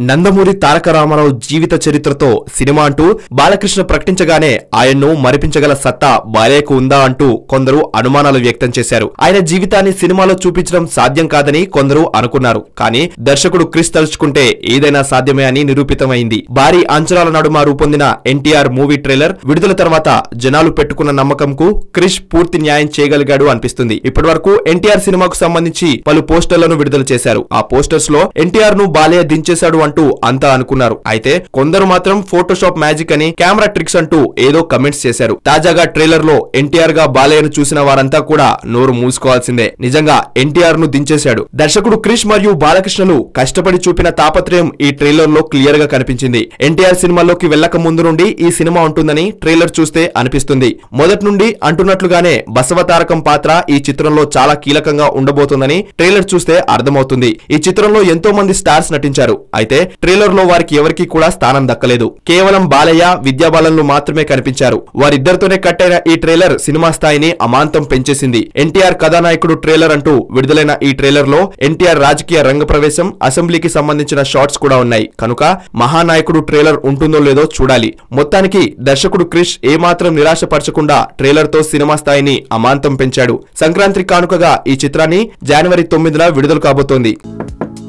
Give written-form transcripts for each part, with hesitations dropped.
నందమూరి తారక రామారావు జీవిత చరిత్రతో cinema అంటూ బాలకృష్ణ ప్రకటించగానే ఆయన్ను మరిపించగల సత్తా బాలయ్యకు ఉందా అంటూ కొందరు అనుమానాలు వ్యక్తం చేశారు. ఆయన జీవితాన్ని సినిమాలో చూపించడం సాధ్యం కాదని కొందరు అనుకున్నారు. కానీ దర్శకుడు క్రిష్ తలుచుకుంటే ఏదైనా సాధ్యమే అని నిరూపితమైంది. భారీ అంచనాల నడుమ రూపొందిన ఎన్టీఆర్ మూవీ ట్రైలర్ విడుదల తర్వాత జనాలు పెట్టుకున్న నమ్మకంకు క్రిష్ పూర్తి న్యాయం చేయగలిగాడు అనిపిస్తుంది. ఇప్పటివరకు ఎన్టీఆర్ సినిమాకు సంబంధించి పలు పోస్టర్లను విడుదల చేశారు. ఆ పోస్టర్స్ లో ఎన్టీఆర్ ను బాలయ్య దించేశాడు అంటూ అంతా అనుకున్నారు. అయితే కొందరు మాత్రం ఫోటోషాప్ మ్యాజిక్ అని, కెమెరా ట్రిక్స్ అంటూ ఏదో కమెంట్స్ చేశారు. తాజాగా ట్రైలర్ లో ఎన్టీఆర్ గా బాలయ్యను చూసిన వారంతా కూడా నోరు మూసుకోవాల్సిందే. నిజంగా ఎన్టీఆర్ ను దించేశాడు. దర్శకుడు క్రిష్ మరియు బాలకృష్ణలు కష్టపడి చూపిన తాపత్రయం ఈ ట్రైలర్ లో క్లియర్ గా కనిపించింది. ఎన్టీఆర్ సినిమాలోకి వెళ్లక ముందు నుండి ఈ సినిమా ఉంటుందని ట్రైలర్ చూస్తే అనిపిస్తుంది. మొదటి నుండి అంటున్నట్లుగానే బసవతారకం పాత్ర ఈ చిత్రంలో చాలా కీలకంగా ఉండబోతుందని ట్రైలర్ చూస్తే అర్థమవుతుంది. ఈ చిత్రంలో ఎంతో మంది స్టార్స్ నటించారు. అయితే ట్రైలర్ లో వారికి ఎవరికీ కూడా స్థానం దక్కలేదు. కేవలం బాలయ్య, విద్యాబాలన్లు మాత్రమే కనిపించారు. వారిద్దరితోనే కట్టైన ఈ ట్రైలర్ సినిమా స్థాయిని అమాంతం పెంచేసింది. ఎన్టీఆర్ కథానాయకుడు ట్రైలర్ అంటూ విడుదలైన ఈ ట్రైలర్ లో ఎన్టీఆర్ రాజకీయ రంగ ప్రవేశం, అసెంబ్లీకి సంబంధించిన షాట్స్ కూడా ఉన్నాయి. కనుక మహానాయకుడు ట్రైలర్ ఉంటుందో లేదో చూడాలి. మొత్తానికి దర్శకుడు క్రిష్ ఏమాత్రం నిరాశపరచకుండా ట్రైలర్ తో సినిమా స్థాయిని అమాంతం పెంచాడు. సంక్రాంతి కానుకగా ఈ చిత్రాన్ని జనవరి 9న విడుదల కాబోతోంది.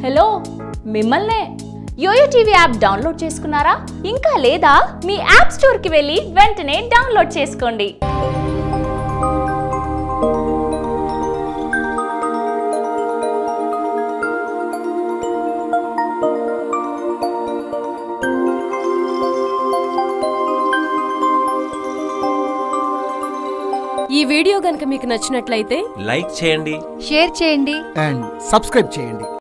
హలో, మిమ్మల్నే యోయో టీవీ యాప్ డౌన్లోడ్ చేసుకున్నారా? ఇంకా లేదా? మీ యాప్ స్టోర్ కి వెళ్ళి వెంటనే డౌన్లోడ్ చేసుకోండి. ఈ వీడియో గనుక మీకు నచ్చినట్లయితే లైక్ చేయండి, షేర్ చేయండి అండ్ సబ్స్క్రైబ్ చేయండి.